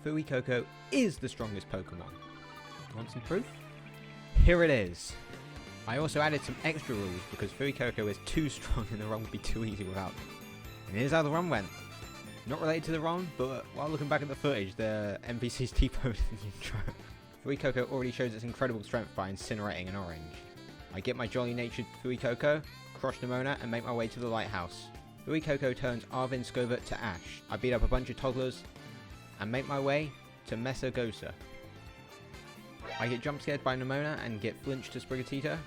Fuecoco is the strongest Pokemon. Want some proof? Here it is. I also added some extra rules because Fuecoco is too strong and the run would be too easy without them. And here's how the run went. Not related to the run, but while looking back at the footage, the NPC's T-posed in the intro. Fuecoco already shows its incredible strength by incinerating an orange. I get my jolly-natured Fuecoco, crush Nemona, and make my way to the lighthouse. Fuecoco turns Arvin Scovert to ash. I beat up a bunch of toddlers and make my way to Mesagosa. I get jump scared by Nemona and get flinched to Sprigatito.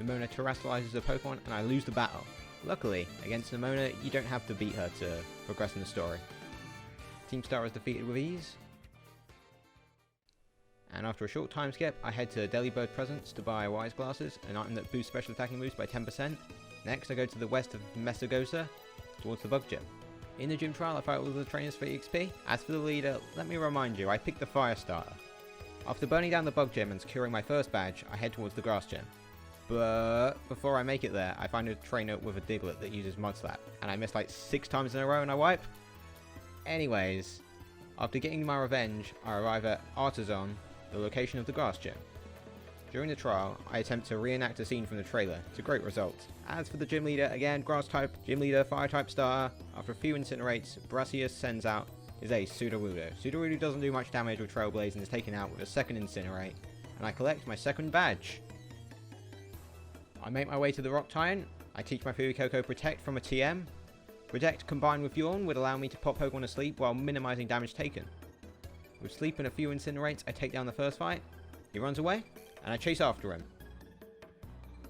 Nemona terrestrializes the Pokemon and I lose the battle. Luckily, against Nemona, you don't have to beat her to progress in the story. Team Star is defeated with ease. And after a short time skip, I head to Delibird Presents to buy Wise Glasses, an item that boosts special attacking moves by 10%. Next, I go to the west of Mesagosa, towards the Bug Gym. In the gym trial, I fight all of the trainers for EXP. As for the leader, let me remind you, I picked the Fire Starter. After burning down the Bug Gym and securing my first badge, I head towards the Grass Gym. But before I make it there, I find a trainer with a Diglett that uses Mud Slap, and I miss like 6 times in a row and I wipe. Anyways, after getting my revenge, I arrive at Artisan, the location of the Grass Gym. During the trial, I attempt to reenact a scene from the trailer, to great result. As for the gym leader, again, Grass type, gym leader, Fire type starter. After a few incinerates, Brassius sends out his ace, Sudowoodo. Sudowoodo doesn't do much damage with Trailblaze and is taken out with a second incinerate, and I collect my second badge. I make my way to the Rock Titan. I teach my Fuecoco Protect from a TM. Protect combined with Yawn would allow me to pop Pokemon asleep while minimizing damage taken. With Sleep and a few incinerates, I take down the first fight. He runs away, and I chase after him.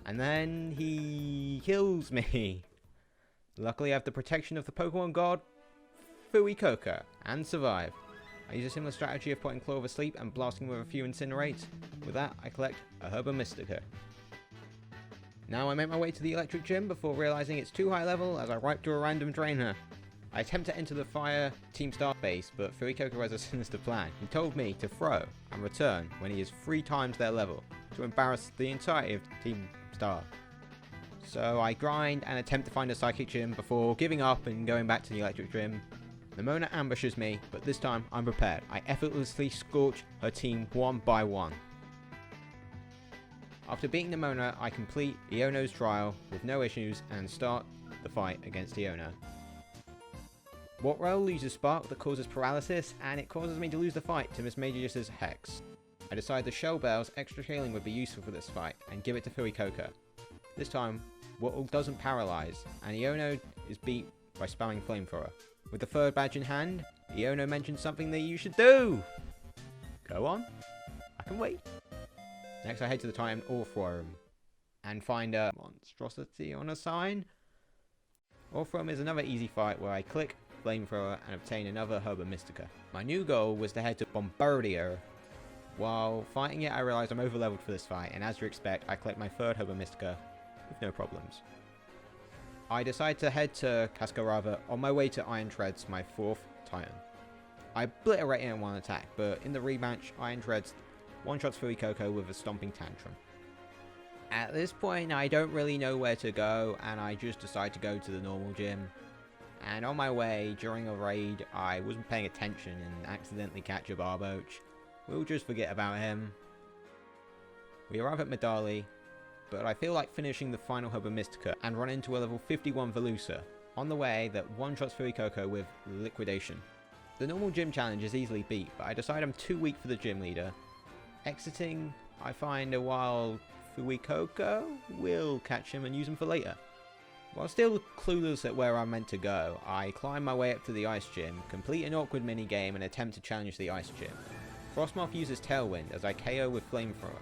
And then he kills me. Luckily, I have the protection of the Pokemon God, Fuecoco, and survive. I use a similar strategy of putting Clover asleep and blasting with a few incinerates. With that, I collect a Herba Mystica. Now I make my way to the Electric Gym before realizing it's too high level as I wipe to a random trainer. I attempt to enter the Fire Team Star base, but Fuecoco has a sinister plan. He told me to throw and return when he is 3 times their level, to embarrass the entirety of Team Star. So I grind and attempt to find a Psychic Gym before giving up and going back to the Electric Gym. Nemona ambushes me, but this time I'm prepared. I effortlessly scorch her team one by one. After beating Nemona, I complete Iono's trial with no issues and start the fight against Iono. Watrel loses Spark that causes paralysis, and it causes me to lose the fight to Miss Magius's Hex. I decide the Shell Bell's extra healing would be useful for this fight, and give it to Fuecoco. This time, Watrel doesn't paralyze, and Iono is beat by spamming Flamethrower. With the third badge in hand, Iono mentions something that you should do! Go on, I can wait. Next I head to the Titan Orthworm, and find a monstrosity on a sign. Orthworm is another easy fight where I click Flamethrower and obtain another Herba Mystica. My new goal was to head to Bombardier. While fighting it, I realised I'm overleveled for this fight, and as you expect, I collect my third Herba Mystica with no problems. I decide to head to Cascarava on my way to Iron Treads, my 4th Titan. I obliterate it in one attack, but in the rematch, Iron Treads one-shots Fuecoco with a Stomping Tantrum. At this point, I don't really know where to go, and I just decide to go to the normal gym. And on my way, during a raid, I wasn't paying attention and accidentally catch a Barboach. We'll just forget about him. We arrive at Medali, but I feel like finishing the final Herba Mystica and run into a level 51 Velusa on the way that one-shots Fuecoco with Liquidation. The normal gym challenge is easily beat, but I decide I'm too weak for the gym leader. Exiting, I find a wild Fuecoco. We'll catch him and use him for later. While still clueless at where I'm meant to go, I climb my way up to the Ice Gym, complete an awkward minigame and attempt to challenge the Ice Gym. Frostmoth uses Tailwind as I KO with Flamethrower.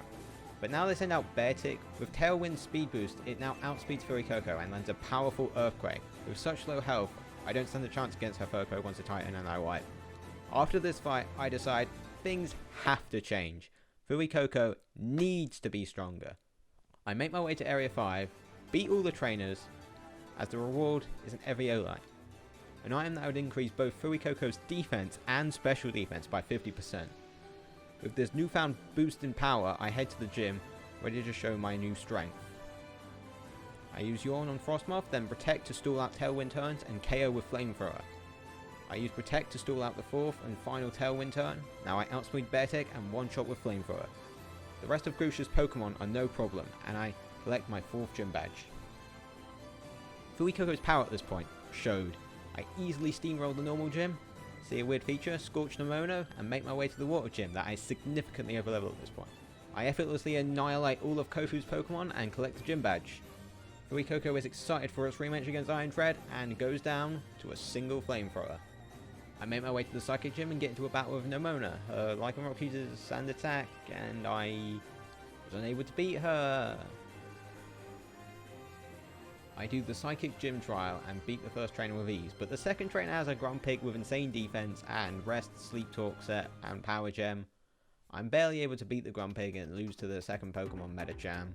But now they send out Beartic. With Tailwind's speed boost, it now outspeeds Fuecoco and lands a powerful Earthquake. With such low health, I don't stand a chance against her Fuecoco once a Titan and I wipe. After this fight, I decide things have to change. Fuecoco needs to be stronger. I make my way to Area 5, beat all the trainers, as the reward is an Eviolite, an item that would increase both Fuecoco's defense and special defense by 50%. With this newfound boost in power, I head to the gym, ready to show my new strength. I use Yawn on Frostmoth, then Protect to stall out Tailwind turns and KO with Flamethrower. I use Protect to stall out the fourth and final Tailwind turn. Now I outspeed Beartech and one-shot with Flamethrower. The rest of Crucia's Pokemon are no problem, and I collect my 4th gym badge. Fuecoco's power at this point showed. I easily steamrolled the normal gym, see a weird feature, Scorch Nemono, and make my way to the water gym that I significantly overleveled at this point. I effortlessly annihilate all of Kofu's Pokemon and collect the gym badge. Fuecoco is excited for its rematch against Iron Tread and goes down to a single Flamethrower. I make my way to the Psychic Gym and get into a battle with Nemona. Her Lycanroc uses Sand Attack and I was unable to beat her. I do the Psychic Gym trial and beat the first trainer with ease, but the second trainer has a Grumpig with insane defense and Rest, Sleep Talk set and Power Gem. I'm barely able to beat the Grumpig and lose to the second Pokemon Medicham.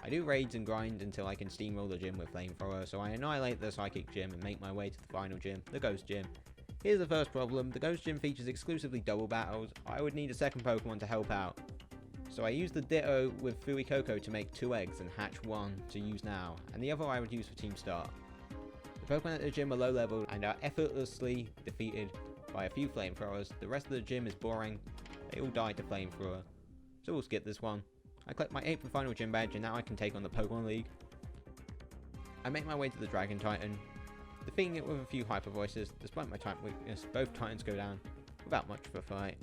I do raids and grind until I can steamroll the gym with Flamethrower, so I annihilate the Psychic Gym and make my way to the final gym, the Ghost Gym. Here's the first problem, the Ghost Gym features exclusively double battles. I would need a second Pokemon to help out. So I use the Ditto with Fuecoco to make 2 eggs and hatch 1 to use now, and the other I would use for Team Start. The Pokemon at the gym are low level and are effortlessly defeated by a few Flamethrowers. The rest of the gym is boring, they all die to Flamethrower, so we'll skip this one. I collect my 8th and final gym badge and now I can take on the Pokemon League. I make my way to the Dragon Titan, defeating it with a few Hyper Voices. Despite my type weakness, both Titans go down without much of a fight.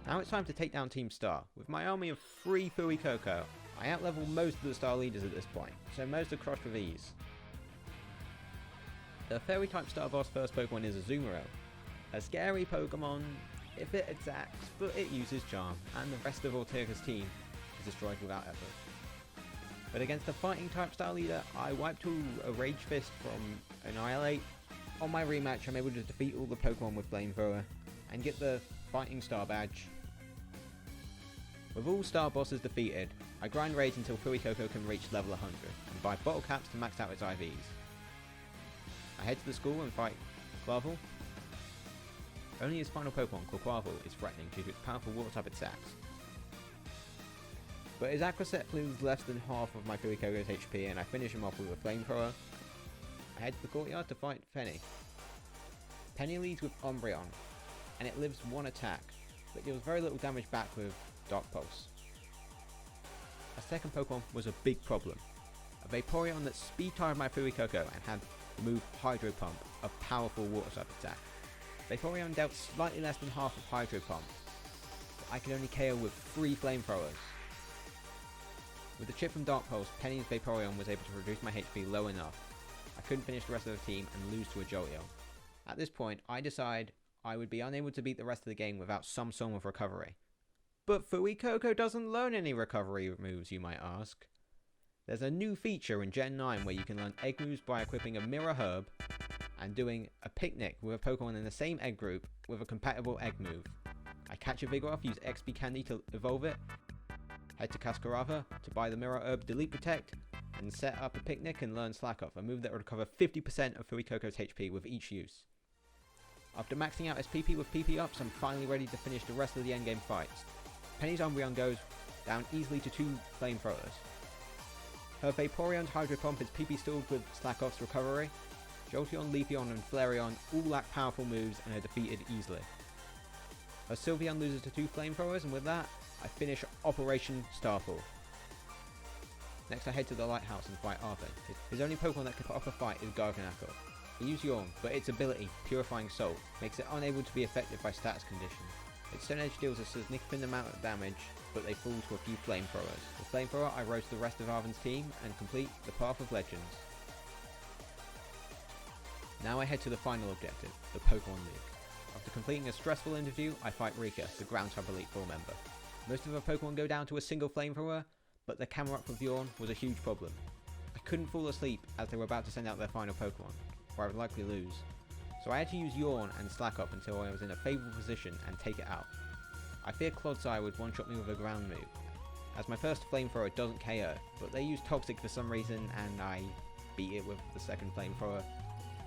Now it's time to take down Team Star. With my army of 3 Fuecoco, I outlevel most of the Star leaders at this point, so most are crushed with ease. The Fairy type Star Boss first Pokemon is Azumarill, a scary Pokemon if it attacks, but it uses Charm, and the rest of Ortega's team is destroyed without effort. But against the Fighting type Star leader, I wipe to a Rage Fist from Annihilate. On my rematch, I'm able to defeat all the Pokemon with Flamethrower and get the Fighting Star badge. With all Star bosses defeated, I grind raids until Fuecoco can reach level 100 and buy bottle caps to max out its IVs. I head to the school and fight Quavel. Only his final Pokemon, Quavel, is threatening due to its powerful water type attacks. But his Aqua set loses less than half of my Fuecoco's HP and I finish him off with a Flamethrower. I head to the courtyard to fight Penny. Penny leads with Umbreon, and it lives 1 attack, but deals very little damage back with Dark Pulse. A second Pokemon was a big problem. A Vaporeon that speed tired my Fuecoco and had the move Hydro Pump, a powerful water type attack. Vaporeon dealt slightly less than half of Hydro Pump, but I could only KO with 3 Flamethrowers. With the chip from Dark Pulse, Penny's Vaporeon was able to reduce my HP low enough. I couldn't finish the rest of the team and lose to a Jolteon. At this point, I decide I would be unable to beat the rest of the game without some song of recovery. But Fuecoco doesn't learn any recovery moves, you might ask. There's a new feature in Gen 9 where you can learn egg moves by equipping a Mirror Herb and doing a picnic with a Pokemon in the same egg group with a compatible egg move. I catch a Vigoroth, use XP Candy to evolve it, head to Cascarava to buy the Mirror Herb, delete Protect, and set up a picnic and learn Slack Off, a move that will recover 50% of Fuecoco's HP with each use. After maxing out his PP with PP ups, I'm finally ready to finish the rest of the endgame fights. Penny's Umbreon goes down easily to 2 Flamethrowers. Her Vaporeon's Hydro Pump is PP stalled with Slack Off's recovery. Jolteon, Leafeon and Flareon all lack powerful moves and are defeated easily. Her Sylveon loses to 2 Flamethrowers, and with that, I finish Operation Starfall. Next I head to the lighthouse and fight Arthur. His only Pokemon that can put up a fight is Garganacl. I use Yawn, but its ability, Purifying Salt, makes it unable to be affected by status conditions. Its Stone Edge deals a significant amount of damage, but they fall to a few Flamethrowers. With Flamethrower, I roast the rest of Arven's team and complete the Path of Legends. Now I head to the final objective, the Pokemon League. After completing a stressful interview, I fight Rika, the Ground type Elite Four member. Most of her Pokemon go down to a single Flamethrower, but the camera up with Yawn was a huge problem. I couldn't fall asleep as they were about to send out their final Pokemon, where I would likely lose. So I had to use Yawn and Slack Up until I was in a favourable position and take it out. I fear Clodsire would one-shot me with a ground move, as my first Flamethrower doesn't KO, but they use Toxic for some reason and I beat it with the second Flamethrower.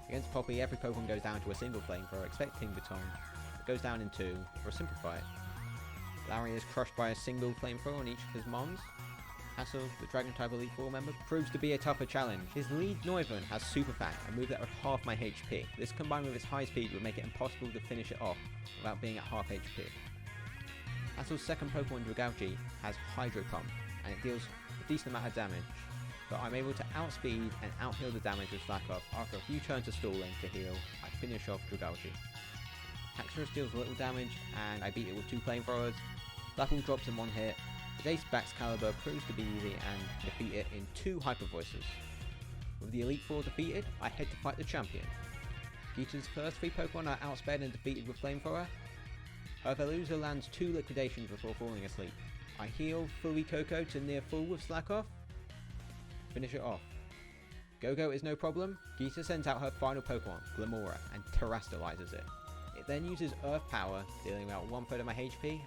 Against Poppy, every Pokemon goes down to a single Flamethrower, except King Baton. It goes down in 2, for a simple fight. Larry is crushed by a single Flamethrower on each of his mons. Hassel, the Dragon type Elite Four member, proves to be a tougher challenge. His lead Noivern has Super Fang, a move that would half my HP. This combined with its high speed would make it impossible to finish it off without being at half HP. Hassel's second Pokemon Dragalge has Hydro Pump, and it deals a decent amount of damage, but I'm able to outspeed and outheal the damage with Slack Off. After a few turns of stalling to heal, I finish off Dragalge. Haxorus deals little damage, and I beat it with 2 Flamethrowers. Flapple drops in 1 hit. His Ace Baxcalibur proves to be easy and defeat it in 2 Hyper Voices. With the Elite Four defeated, I head to fight the champion. Gita's first 3 Pokemon are outsped and defeated with Flamethrower. However, Loser lands 2 Liquidations before falling asleep. I heal Fuecoco to near full with Slack Off. Finish it off. Go-Go is no problem. Gita sends out her final Pokemon, Glamora, and terastallizes it. It then uses Earth Power, dealing about 1/3 of my HP.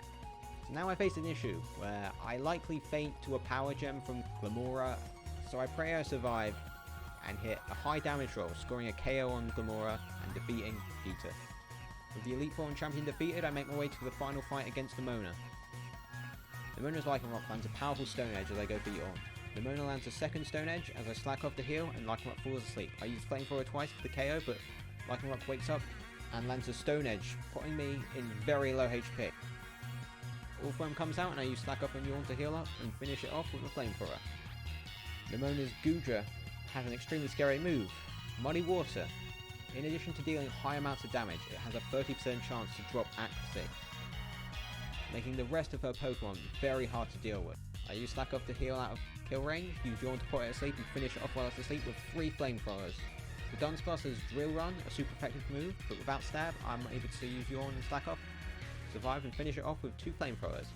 So now I face an issue, where I likely faint to a Power Gem from Glamora, so I pray I survive and hit a high damage roll, scoring a KO on Glamora and defeating Gita. With the Elite Four and Champion defeated, I make my way to the final fight against Nemona. Nemona's Lycanroc lands a powerful Stone Edge as I go for Yawn. Nemona lands a second Stone Edge as I slack off the heal and Lycanroc falls asleep. I use Flamethrower twice for the KO, but Lycanroc wakes up and lands a Stone Edge, putting me in very low HP. All Foam comes out and I use Slack Off and Yawn to heal up and finish it off with a Flamethrower. Nemona's Goodra has an extremely scary move, Muddy Water. In addition to dealing high amounts of damage, it has a 30% chance to drop accuracy, making the rest of her Pokemon very hard to deal with. I use Slack Off to heal out of kill range, use Yawn to put it asleep and finish it off while it's asleep with 3 Flamethrowers. The Dunsparce has Drill Run, a super effective move, but without Stab, I'm able to use Yawn and Slack Off, survive and finish it off with 2 Flamethrowers.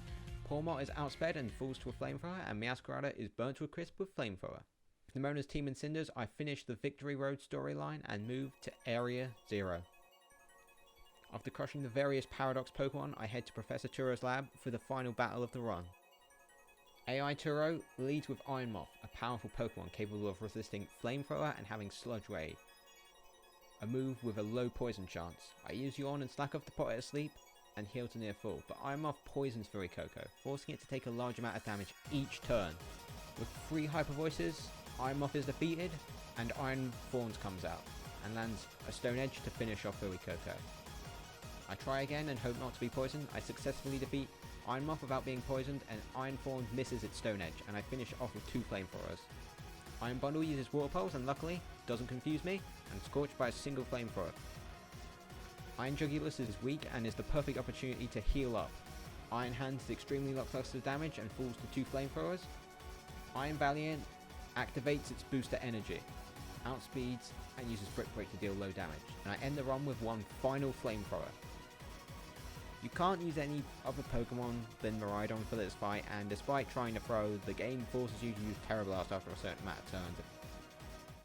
Pawmot is outsped and falls to a Flamethrower, and Meowscarada is burnt to a crisp with Flamethrower. With Nemona's Team and Cinders, I finish the Victory Road storyline and move to Area 0. After crushing the various Paradox Pokemon, I head to Professor Turo's lab for the final battle of the run. AI Turo leads with Iron Moth, a powerful Pokemon capable of resisting Flamethrower and having Sludge Wave, a move with a low poison chance. I use Yawn and Slack Off to put it asleep and heal to near full, but Iron Moth poisons Fuecoco, forcing it to take a large amount of damage each turn. With 3 Hyper Voices, Iron Moth is defeated, and Iron Thorns comes out, and lands a Stone Edge to finish off Fuecoco. I try again and hope not to be poisoned. I successfully defeat Iron Moth without being poisoned, and Iron Thorn misses its Stone Edge, and I finish it off with 2 Flamethrowers. Iron Bundle uses Water Pulse, and luckily, doesn't confuse me, and scorched by a single Flamethrower. Iron Jugulis is weak and is the perfect opportunity to heal up. Iron Hands is extremely lackluster damage and falls to 2 Flamethrowers. Iron Valiant activates its booster energy, outspeeds and uses Brick Break to deal low damage, and I end the run with 1 final Flamethrower. You can't use any other Pokemon than Miraidon for this fight, and despite trying to throw, the game forces you to use Tera Blast after a certain amount of turns.